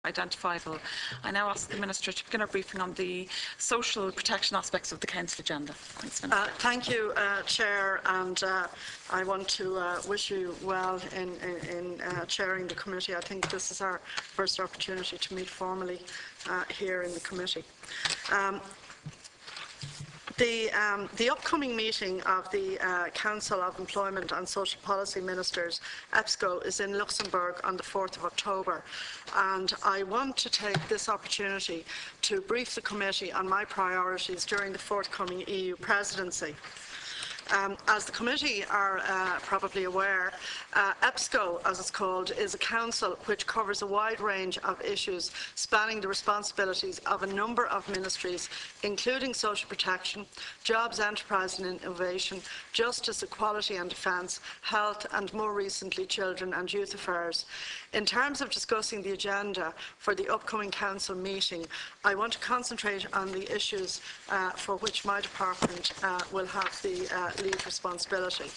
identifiable. I now ask the Minister to begin our briefing on the social protection aspects of the Council agenda. Thanks, Minister. Thank you, Chair, and I want to wish you well in chairing the committee. I think this is our first opportunity to meet formally here in the committee. The upcoming meeting of the Council of Employment and Social Policy Ministers, EPSCO, is in Luxembourg on the 4th of October, and I want to take this opportunity to brief the committee on my priorities during the forthcoming EU presidency. As the committee are probably aware, EPSCO, as it's called, is a council which covers a wide range of issues spanning the responsibilities of a number of ministries, including social protection, jobs, enterprise and innovation, justice, equality and defence, health and, more recently, children and youth affairs. In terms of discussing the agenda for the upcoming council meeting, I want to concentrate on the issues for which my department will have the lead responsibility.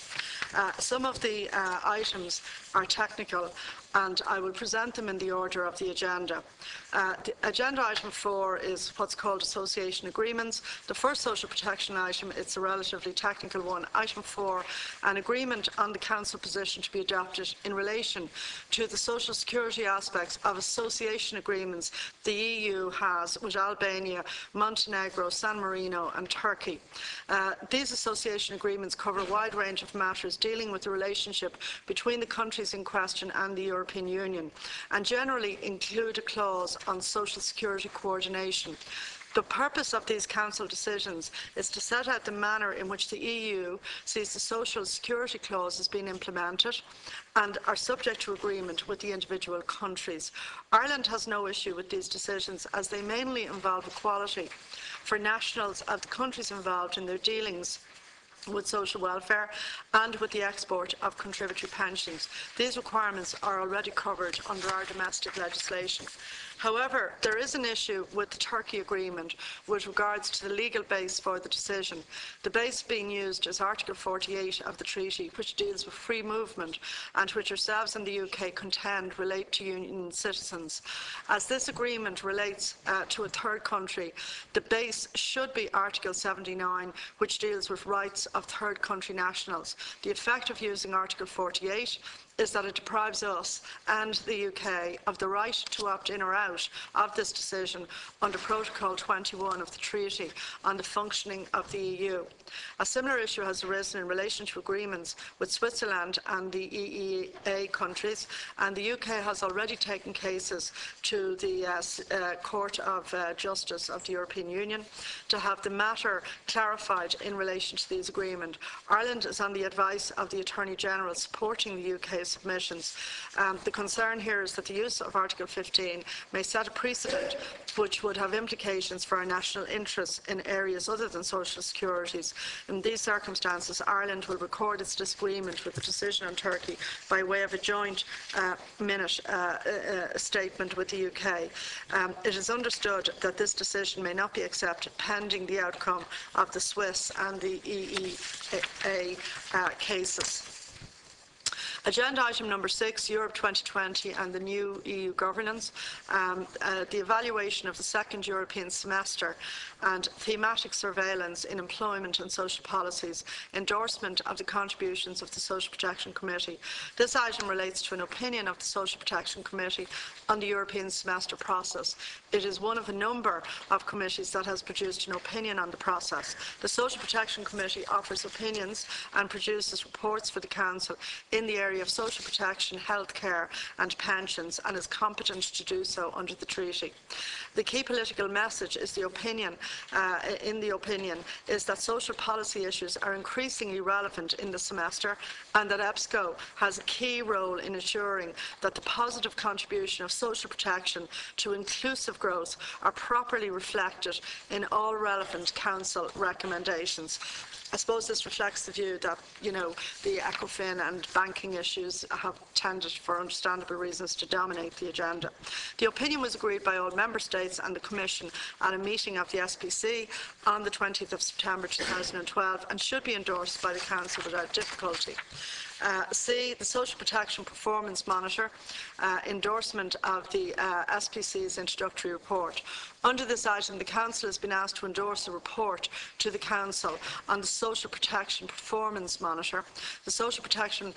Some of the items are technical, and I will present them in the order of the agenda. The agenda item 4 is what's called association agreements. The first social protection item, it's a relatively technical one. Item 4, an agreement on the Council position to be adopted in relation to the social security aspects of association agreements the EU has with Albania, Montenegro, San Marino and Turkey. These association agreements cover a wide range of matters dealing with the relationship between the countries in question and the European Union, and generally include a clause on social security coordination. The purpose of these Council decisions is to set out the manner in which the EU sees the social security clauses being implemented and are subject to agreement with the individual countries. Ireland has no issue with these decisions, as they mainly involve equality for nationals of the countries involved in their dealings with social welfare and with the export of contributory pensions. These requirements are already covered under our domestic legislation. However, there is an issue with the Turkey agreement with regards to the legal base for the decision. The base being used is Article 48 of the treaty, which deals with free movement and which ourselves and the UK contend relate to Union citizens. As this agreement relates to a third country, the base should be Article 79, which deals with rights of third country nationals. The effect of using Article 48 is that it deprives us and the UK of the right to opt in or out of this decision under Protocol 21 of the Treaty on the Functioning of the EU. A similar issue has arisen in relation to agreements with Switzerland and the EEA countries, and the UK has already taken cases to the Court of Justice of the European Union to have the matter clarified in relation to these agreements. Ireland is on the advice of the Attorney General supporting the UK's submissions. The concern here is that the use of Article 15 may set a precedent which would have implications for our national interests in areas other than social securities. In these circumstances, Ireland will record its disagreement with the decision on Turkey by way of a joint minute statement with the UK. It is understood that this decision may not be accepted pending the outcome of the Swiss and the EEA cases. Agenda item number 6, Europe 2020 and the new EU governance, the evaluation of the second European semester and thematic surveillance in employment and social policies, endorsement of the contributions of the Social Protection Committee. This item relates to an opinion of the Social Protection Committee on the European semester process. It is one of a number of committees that has produced an opinion on the process. The Social Protection Committee offers opinions and produces reports for the Council in the area of social protection, healthcare and pensions, and is competent to do so under the treaty. The key political message is the opinion, is that social policy issues are increasingly relevant in the semester, and that EPSCO has a key role in ensuring that the positive contribution of social protection to inclusive growth are properly reflected in all relevant Council recommendations. I suppose this reflects the view that, the ECOFIN and banking issues have tended, for understandable reasons, to dominate the agenda. The opinion was agreed by all Member States and the Commission at a meeting of the SPC on the 20th of September 2012 and should be endorsed by the Council without difficulty. C, the Social Protection Performance Monitor, endorsement of the SPC's introductory report. Under this item, the Council has been asked to endorse a report to the Council on the Social Protection Performance Monitor. The Social Protection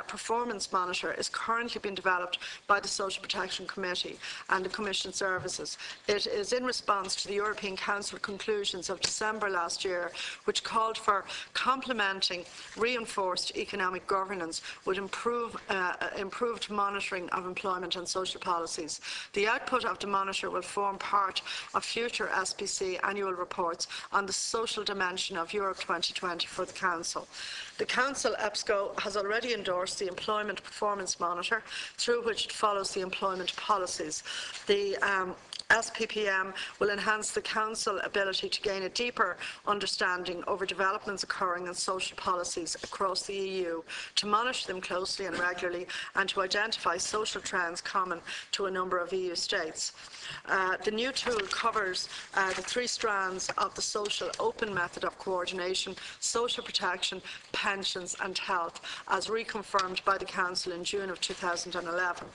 Performance Monitor is currently being developed by the Social Protection Committee and the Commission services. It is in response to the European Council conclusions of December last year, which called for complementing reinforced economic governance with improved monitoring of employment and social policies. The output of the monitor will form part of future SPC annual reports on the social dimension of Europe 2020 for the Council. The Council EPSCO has already endorsed the Employment Performance Monitor, through which it follows the employment policies. The SPPM will enhance the Council's ability to gain a deeper understanding over developments occurring in social policies across the EU, to monitor them closely and regularly, and to identify social trends common to a number of EU states. The new tool covers the three strands of the social open method of coordination: social protection, pensions and health, as reconfirmed by the Council in June of 2011.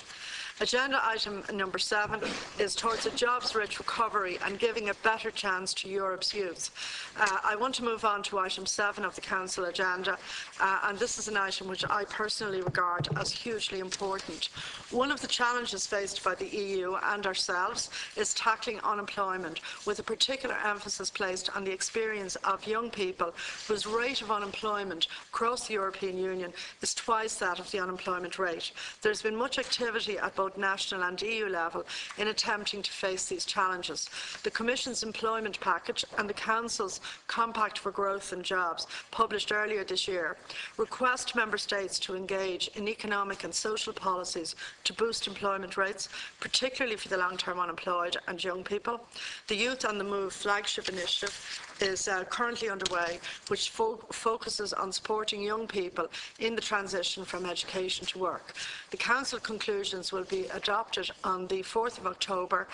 Agenda item number 7 is towards a jobs-rich recovery and giving a better chance to Europe's youth. I want to move on to item 7 of the Council agenda, and this is an item which I personally regard as hugely important. One of the challenges faced by the EU and ourselves is tackling unemployment, with a particular emphasis placed on the experience of young people whose rate of unemployment across the European Union is twice that of the unemployment rate. There has been much activity at both national and EU level in attempting to face these challenges. The Commission's employment package and the Council's Compact for Growth and Jobs, published earlier this year, request Member States to engage in economic and social policies to boost employment rates, particularly for the long-term unemployed and young people. The Youth on the Move flagship initiative is currently underway, which focuses on supporting young people in the transition from education to work. The Council conclusions will be adopted on the 4th of October.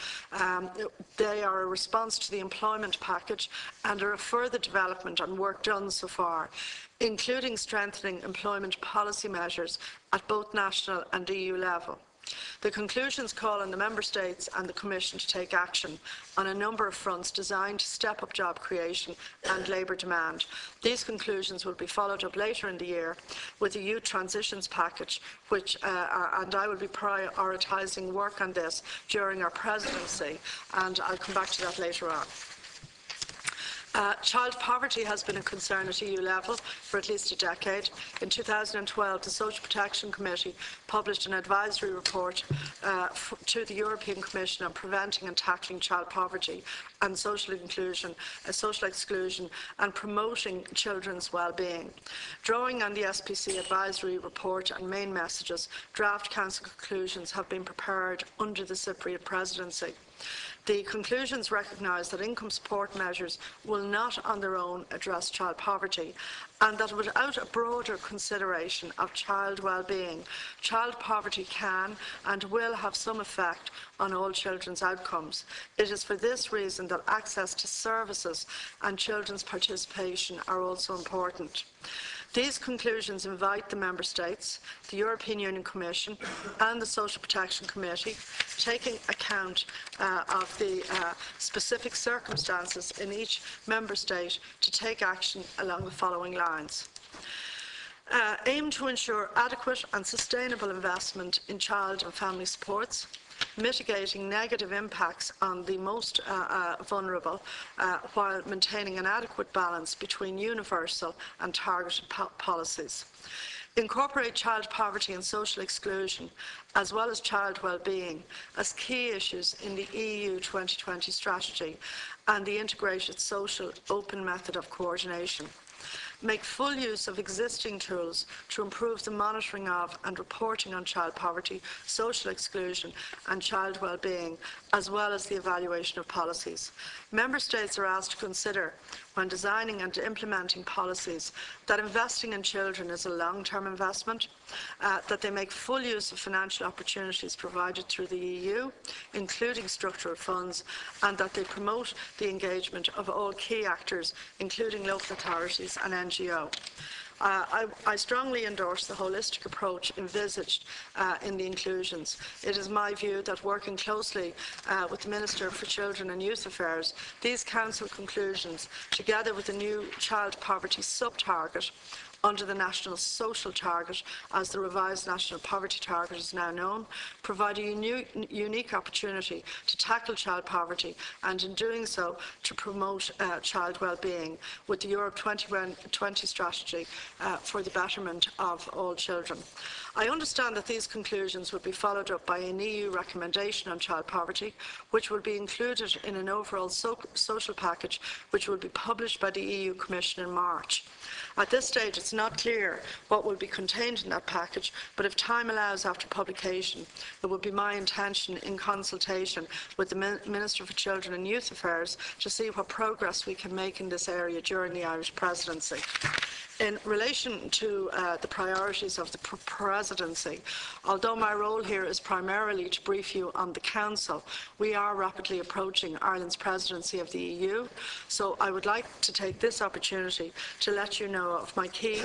They are a response to the employment package and are a further development on work done so far, including strengthening employment policy measures at both national and EU level. The conclusions call on the Member States and the Commission to take action on a number of fronts designed to step up job creation and labour demand. These conclusions will be followed up later in the year with the Youth Transitions Package, and I will be prioritising work on this during our presidency, and I'll come back to that later on. Child poverty has been a concern at EU level for at least a decade. In 2012, the Social Protection Committee published an advisory report to the European Commission on preventing and tackling child poverty and social exclusion and promoting children's well-being. Drawing on the SPC advisory report and main messages, draft Council conclusions have been prepared under the Cypriot presidency. The conclusions recognise that income support measures will not on their own address child poverty, and that without a broader consideration of child well-being, child poverty can and will have some effect on all children's outcomes. It is for this reason that access to services and children's participation are also important. These conclusions invite the Member States, the European Union Commission and the Social Protection Committee, taking account of the specific circumstances in each Member State, to take action along the following lines. Aim to ensure adequate and sustainable investment in child and family supports, mitigating negative impacts on the most vulnerable while maintaining an adequate balance between universal and targeted policies. Incorporate child poverty and social exclusion, as well as child well-being, as key issues in the EU 2020 strategy and the integrated social open method of coordination. Make full use of existing tools to improve the monitoring of and reporting on child poverty, social exclusion and child well-being, as well as the evaluation of policies. Member States are asked to consider, when designing and implementing policies, that investing in children is a long-term investment, that they make full use of financial opportunities provided through the EU, including structural funds, and that they promote the engagement of all key actors, including local authorities and NGOs. I strongly endorse the holistic approach envisaged in the inclusions. It is my view that working closely with the Minister for Children and Youth Affairs, these Council conclusions, together with the new child poverty sub-target, under the National Social Target, as the revised National Poverty Target is now known, provide a unique opportunity to tackle child poverty and, in doing so, to promote child well-being with the Europe 2020 strategy for the betterment of all children. I understand that these conclusions will be followed up by an EU recommendation on child poverty, which will be included in an overall social package which will be published by the EU Commission in March. At this stage, it's not clear what will be contained in that package, but if time allows after publication, it will be my intention, in consultation with the Minister for Children and Youth Affairs, to see what progress we can make in this area during the Irish presidency. In relation to the priorities of the presidency, although my role here is primarily to brief you on the Council, we are rapidly approaching Ireland's presidency of the EU, so I would like to take this opportunity to let you know of my key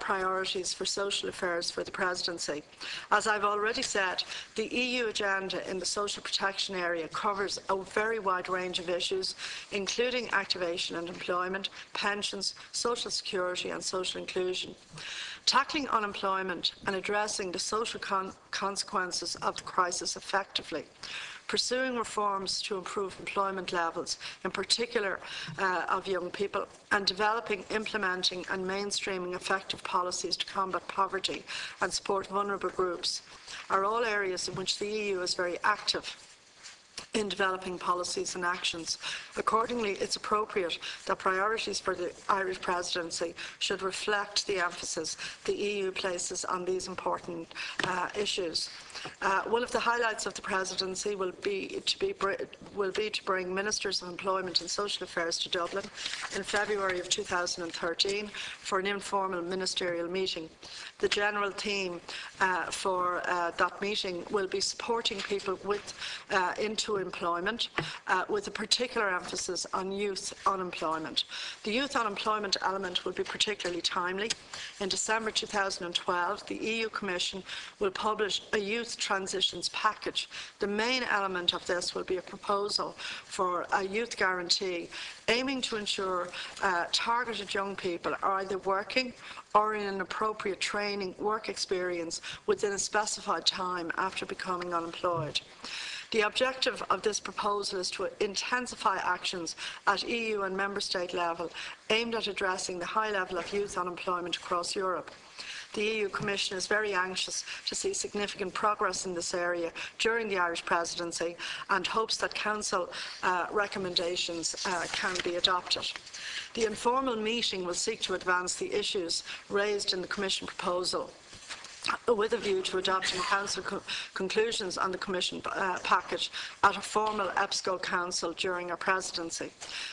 priorities for social affairs for the presidency. As I've already said, the EU agenda in the social protection area covers a very wide range of issues, including activation and employment, pensions, social security and social inclusion. Tackling unemployment and addressing the social consequences of the crisis effectively. Pursuing reforms to improve employment levels, in particular of young people, and developing, implementing and mainstreaming effective policies to combat poverty and support vulnerable groups are all areas in which the EU is very active in developing policies and actions. Accordingly, it's appropriate that priorities for the Irish presidency should reflect the emphasis the EU places on these important issues. One of the highlights of the presidency will be to bring Ministers of Employment and Social Affairs to Dublin in February of 2013 for an informal ministerial meeting. The general theme for that meeting will be supporting people into employment, with a particular emphasis on youth unemployment. The youth unemployment element will be particularly timely. In December 2012, the EU Commission will publish a youth transitions package. The main element of this will be a proposal for a youth guarantee, aiming to ensure targeted young people are either working or in an appropriate training work experience within a specified time after becoming unemployed. The objective of this proposal is to intensify actions at EU and Member State level aimed at addressing the high level of youth unemployment across Europe. The EU Commission is very anxious to see significant progress in this area during the Irish presidency and hopes that Council recommendations can be adopted. The informal meeting will seek to advance the issues raised in the Commission proposal, with a view to adopting Council conclusions on the Commission package at a formal EPSCO Council during our presidency.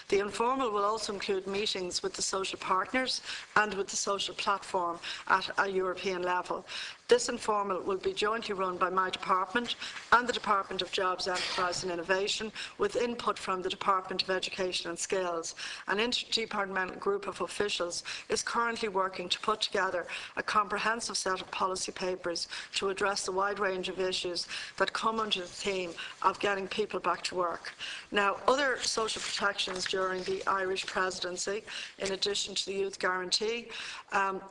The informal will also include meetings with the social partners and with the social platform at a European level. This informal will be jointly run by my department and the Department of Jobs, Enterprise and Innovation, with input from the Department of Education and Skills. An interdepartmental group of officials is currently working to put together a comprehensive set of policy papers to address the wide range of issues that come under the theme of getting people back to work. Now, other social protections during the Irish presidency, in addition to the Youth Guarantee,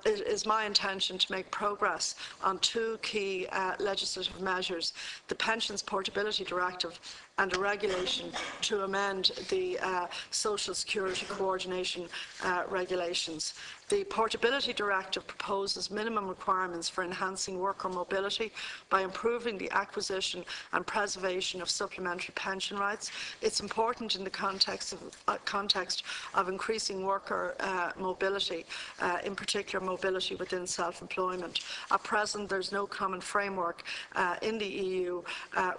it is my intention to make progress on two key legislative measures: the Pensions Portability Directive and a regulation to amend the Social Security Coordination regulations. The Portability Directive proposes minimum requirements for enhancing worker mobility by improving the acquisition and preservation of supplementary pension rights. It's important in the context of increasing worker mobility, in particular mobility within self-employment. At present, there's no common framework in the EU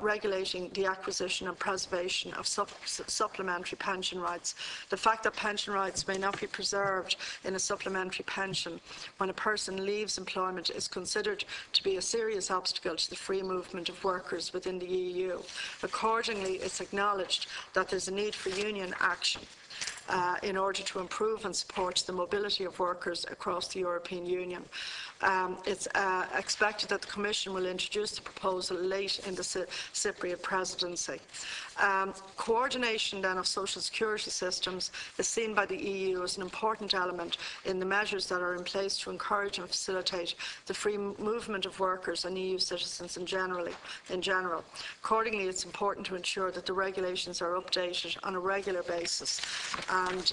regulating the acquisition and preservation of supplementary pension rights. The fact that pension rights may not be preserved in a supplementary pension when a person leaves employment is considered to be a serious obstacle to the free movement of workers within the EU. Accordingly, it's acknowledged that there's a need for union action. in order to improve and support the mobility of workers across the European Union. It's expected that the Commission will introduce the proposal late in the Cypriot presidency. Coordination then of social security systems is seen by the EU as an important element in the measures that are in place to encourage and facilitate the free movement of workers and EU citizens in general. Accordingly, it's important to ensure that the regulations are updated on a regular basis, and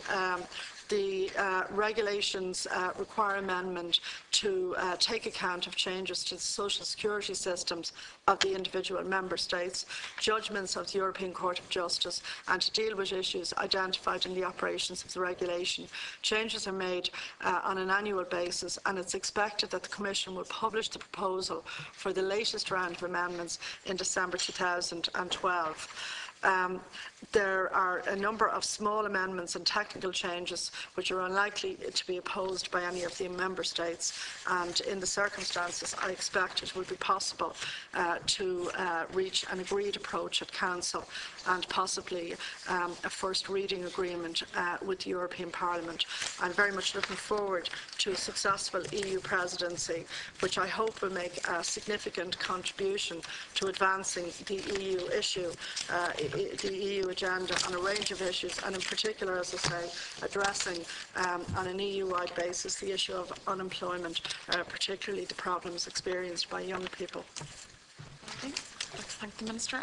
the regulations require amendment to take account of changes to the social security systems of the individual member states, judgments of the European Court of Justice, and to deal with issues identified in the operations of the regulation. Changes are made on an annual basis, and it's expected that the Commission will publish the proposal for the latest round of amendments in December 2012. There are a number of small amendments and technical changes which are unlikely to be opposed by any of the member states, and in the circumstances I expect it will be possible to reach an agreed approach at Council and possibly a first reading agreement with the European Parliament. I'm very much looking forward to a successful EU presidency, which I hope will make a significant contribution to advancing the EU issue, the EU agenda on a range of issues, and in particular, as I say, addressing on an EU-wide basis the issue of unemployment, particularly the problems experienced by young people. Okay. Let's thank the Minister.